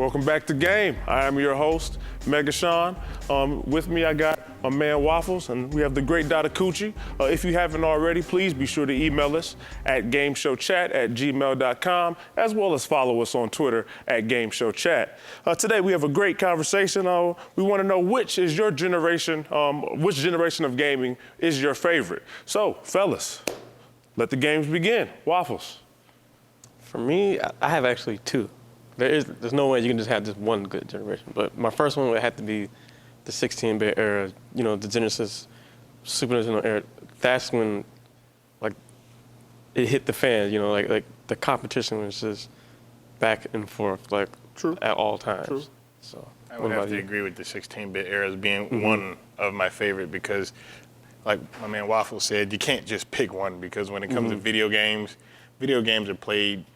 Welcome back to Game. I am your host, Mega Sean. With me, I got my man Waffles, and we have the great Dada Coochie. If you haven't already, please be sure to email us at gameshowchat@gmail.com, as well as follow us on Twitter at gameshowchat. Today, we have a great conversation. We want to know which is your generation, which generation of gaming is your favorite. So, fellas, let the games begin. Waffles. For me, I have actually two. There's no way you can just have just one good generation. But my first one would have to be the 16-bit era, you know, the Genesis, Super Nintendo era. That's when, like, it hit the fan, you know, like the competition was just back and forth, like, True. At all times. True. So, I would have to agree with the 16-bit era as being one of my favorite because, like my man Waffle said, you can't just pick one because when it comes to video games are played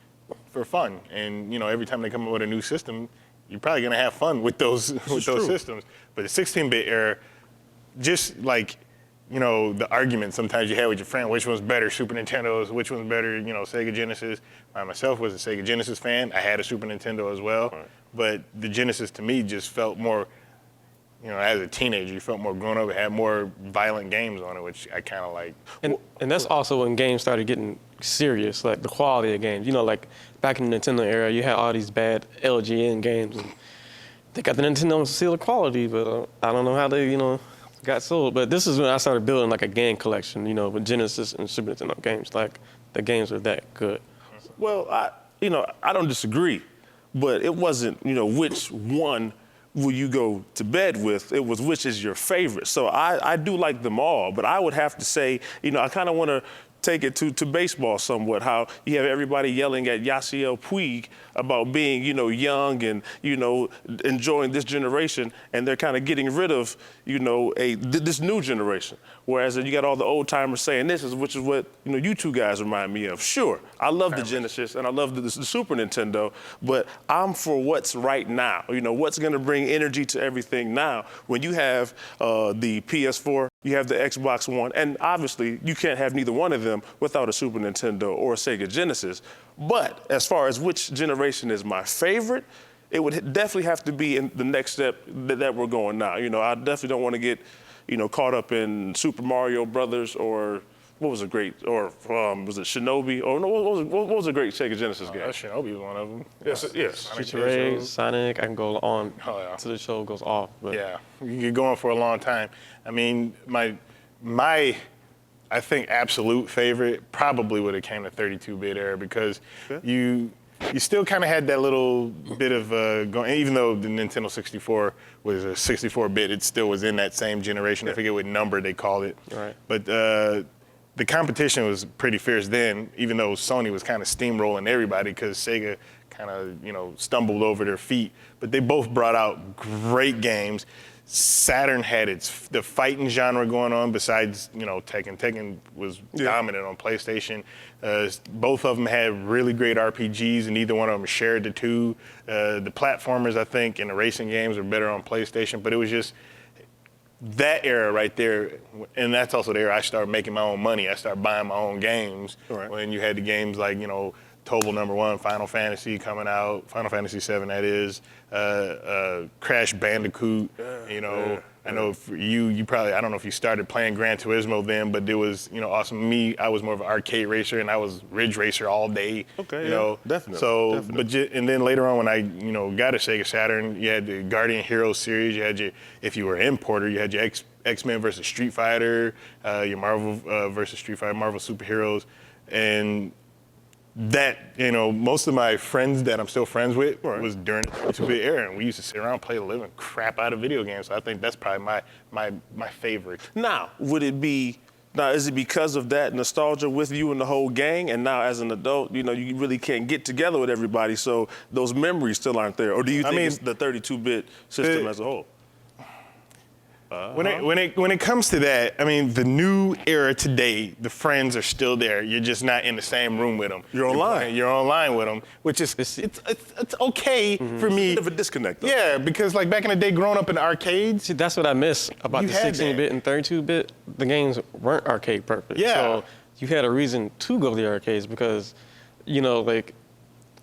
for fun, and you know every time they come up with a new system, you're probably gonna have fun with those systems. But the 16-bit era, just like you know the argument sometimes you had with your friend, which one's better, Super Nintendo's, which one's better, you know, Sega Genesis. I myself was a Sega Genesis fan. I had a Super Nintendo as well, but the Genesis to me just felt more, you know, as a teenager, you felt more grown up. It had more violent games on it, which I kind of like. and that's also when games started getting serious, like the quality of games. You know, like back in the Nintendo era, you had all these bad LGN games, and they got the Nintendo seal of quality, but I don't know how they, you know, got sold. But this is when I started building like a game collection, you know, with Genesis and Super Nintendo games. Like the games were that good. Well, I don't disagree, but it wasn't, you know, which one will you go to bed with? It was which is your favorite. So I do like them all, but I would have to say, you know, I kind of want to take it to baseball somewhat, how you have everybody yelling at Yasiel Puig about being, you know, young and, you know, enjoying this generation, and they're kind of getting rid of, you know, this new generation. Whereas you got all the old timers saying which is what, you know, you two guys remind me of. Sure, I love the Genesis and I love the Super Nintendo, but I'm for what's right now. You know, what's gonna bring energy to everything now. When you have the PS4, you have the Xbox One, and obviously you can't have neither one of them without a Super Nintendo or a Sega Genesis. But as far as which generation is my favorite, it would definitely have to be in the next step that we're going now. You know, I definitely don't want to get, you know, caught up in Super Mario Brothers or what was a great, or was it Shinobi? Or no, what was a great Sega Genesis game? Shinobi was one of them. Yes. Streets of Rage, Sonic, I can go on till the show goes off. But. Yeah, you can get going for a long time. I mean, my I think absolute favorite probably would have came to 32-bit era because you still kind of had that little bit of going, even though the Nintendo 64 was a 64-bit, it still was in that same generation. I forget what number they called it. Right. But the competition was pretty fierce then, even though Sony was kind of steamrolling everybody because Sega kind of, you know, stumbled over their feet. But they both brought out great games. Saturn had the fighting genre going on besides, you know, Tekken. Tekken was dominant on PlayStation. Both of them had really great RPGs, and neither one of them shared the two. The platformers, I think, and the racing games were better on PlayStation, but it was just that era right there, and that's also the era I started making my own money. I started buying my own games when you had the games like, you know, Tobal #1, Final Fantasy coming out, Final Fantasy VII that is, Crash Bandicoot, you know. I know for you probably, I don't know if you started playing Gran Turismo then, but it was, you know, awesome. Me, I was more of an arcade racer, and I was Ridge Racer all day. Okay, you know? Definitely. So, definitely. and then later on when I, you know, got a Sega Saturn, you had the Guardian Heroes series, you had your, if you were an importer, you had your X-Men versus Street Fighter, your Marvel versus Street Fighter, Marvel Superheroes, and that, you know, most of my friends that I'm still friends with was during the 32-bit era, and we used to sit around and play the living crap out of video games. So I think that's probably my favorite. Now, is it because of that nostalgia with you and the whole gang, and now as an adult, you know, you really can't get together with everybody, so those memories still aren't there? Or do you think it's the 32-bit system as a whole? When it comes to that, I mean, the new era today, the friends are still there. You're just not in the same room with them. You're online. You're online with them, which is it's okay for me. It's a bit of a disconnect, though. Yeah, because like back in the day, growing up in the arcades. See, that's what I miss about the 16-bit and 32-bit. The games weren't arcade purpose. Yeah. So you had a reason to go to the arcades because, you know, like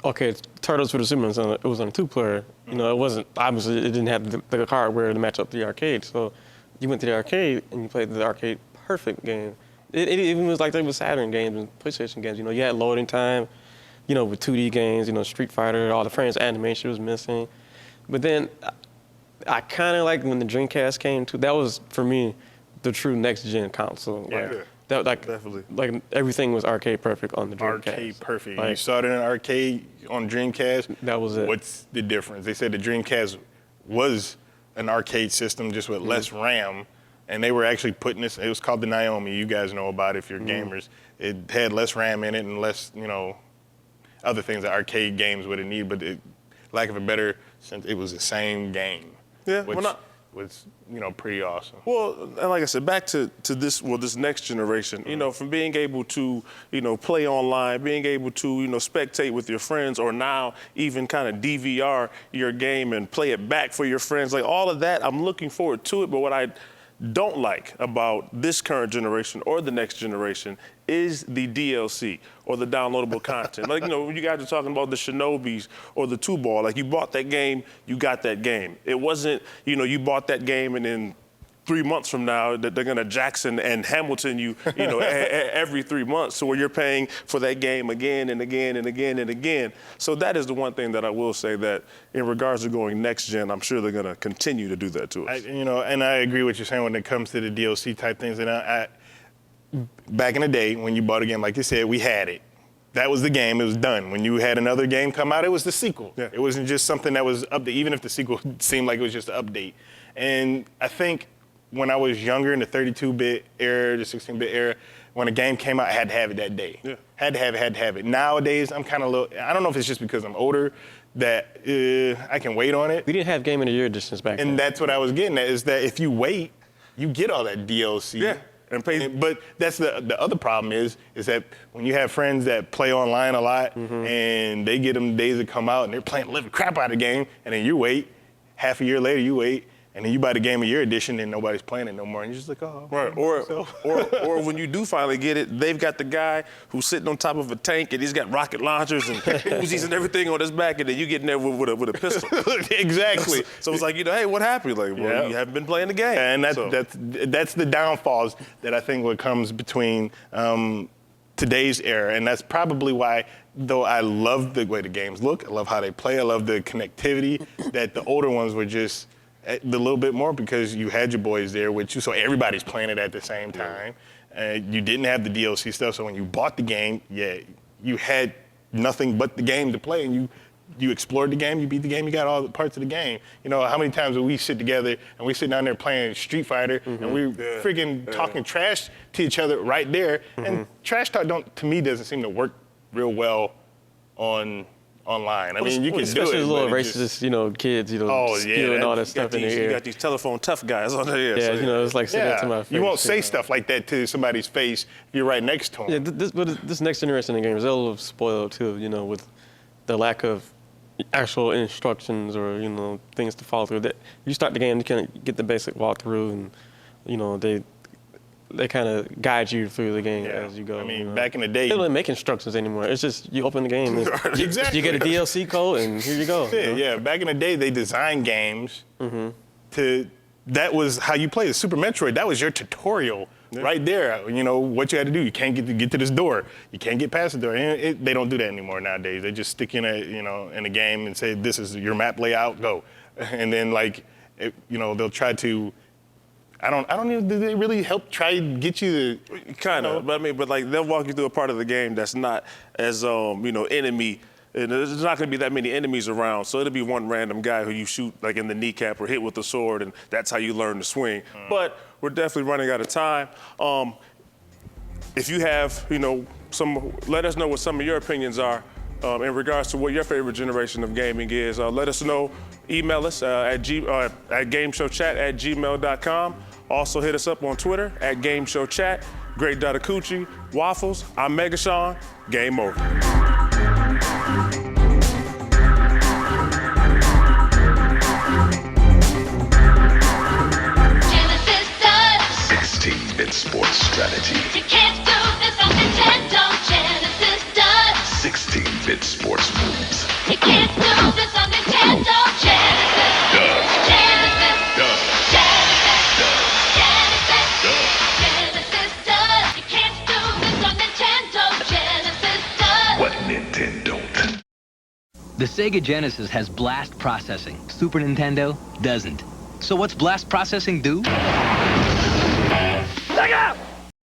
okay, Turtles for the Super Nintendo, it was on a 2-player. You know, it wasn't, obviously, it didn't have the hardware to match up to the arcade. So you went to the arcade and you played the arcade perfect game. It even was like there was Saturn games and PlayStation games. You know, you had loading time, you know, with 2D games, you know, Street Fighter, all the frames animation was missing. But then I kind of like when the Dreamcast came too. That was, for me, the true next-gen console. Yeah. Like, Definitely. Like everything was arcade perfect on the Dreamcast. Arcade perfect. Like, You saw it in an arcade on Dreamcast. That was it. What's the difference? They said the Dreamcast was an arcade system just with less RAM, and they were actually putting this. It was called the Naomi. You guys know about it if you're gamers. It had less RAM in it and less, you know, other things that arcade games would have needed. But lack of a better sense, it was the same game. Yeah, which was, you know, pretty awesome. Well, and like I said, back to this next generation, you know, from being able to, you know, play online, being able to, you know, spectate with your friends, or now even kind of DVR your game and play it back for your friends, like all of that, I'm looking forward to it. But what I don't like about this current generation or the next generation is the DLC or the downloadable content. Like, you know, when you guys are talking about the Shinobis or the 2-ball, like you bought that game, you got that game. It wasn't, you know, you bought that game and then 3 months from now that they're gonna Jackson and Hamilton you know, every 3 months. So where you're paying for that game again and again and again and again. So that is the one thing that I will say, that in regards to going next gen, I'm sure they're gonna continue to do that to us. You know, and I agree with what you're saying when it comes to the DLC type things. And back in the day when you bought a game, like you said, we had it. That was the game, it was done. When you had another game come out, it was the sequel. Yeah. It wasn't just something that was updated, even if the sequel seemed like it was just an update. And I think when I was younger in the 32-bit era, the 16-bit era, when a game came out, I had to have it that day. Yeah. Had to have it. Nowadays, I'm kind of I don't know if it's just because I'm older that I can wait on it. we didn't have Game of the Year editions back then. And that's what I was getting at, is that if you wait, you get all that DLC. Yeah. And pay. But that's the other problem is that when you have friends that play online a lot and they get them days that come out and they're playing the living crap out of the game, and then you wait, half a year later you wait, and then you buy the Game of Year edition and nobody's playing it no more, and you're just like, oh. Right, or when you do finally get it, they've got the guy who's sitting on top of a tank and he's got rocket launchers and Uzis and everything on his back, and then you get in there with a pistol. Exactly. So it's like, you know, hey, what happened? Like, well, Yeah. you haven't been playing the game. And So- that's the downfalls that I think what comes between today's era, and that's probably why, though I love the way the games look, I love how they play, I love the connectivity, that the older ones were just a little bit more, because you had your boys there with you, so everybody's playing it at the same time. You didn't have the DLC stuff, so when you bought the game, you had nothing but the game to play, and you explored the game, you beat the game, you got all the parts of the game. You know, how many times do we sit together and we sit down there playing Street Fighter and we freaking talking trash to each other right there, and trash talk to me doesn't seem to work real well online. I mean, you can do it. Especially the little but it racist, just- you know, kids, you know, Oh, yeah, spewing all that You stuff got in their these, you ear. got these telephone tough guys on there. Yeah, so, you know, it's like sitting to my face. You won't say know. stuff like that to somebody's face if you're right next to them. Yeah, but this next generation of gamers, they're a little spoiled too, you know, with the lack of actual instructions or, you know, things to follow through. That you start the game, you can get the basic walkthrough, and, you know, they kind of guide you through the game as you go. I mean, you know. back in the They day, don't really make instructions anymore. It's just you open the game, and Exactly. you get a DLC code, and here you go. you know? yeah, back in the day, they designed games that was how you play. The Super Metroid, that was your tutorial right there. You know, what you had to do. You can't get to this door. You can't get past the door. And they don't do that anymore nowadays. They just stick in a game and say, this is your map layout, go. And then, they'll try to, I don't know, do they really help try to get you to... Kind of, but like they'll walk you through a part of the game that's not as enemy, and there's not going to be that many enemies around, so it'll be one random guy who you shoot like in the kneecap or hit with a sword, and that's how you learn to swing. But we're definitely running out of time. If you have, let us know what some of your opinions are in regards to what your favorite generation of gaming is. Let us know. Email us at gameshowchat@gmail.com. Also hit us up on Twitter at gameshowchat. Great Dadakuchi, Waffles. I'm Mega Sean. Game over. Genesis does. 16-bit sports strategy. You can't do this on Nintendo. Genesis does. 16-bit sports moves. The Sega Genesis has blast processing. Super Nintendo doesn't. So what's blast processing do? Sega!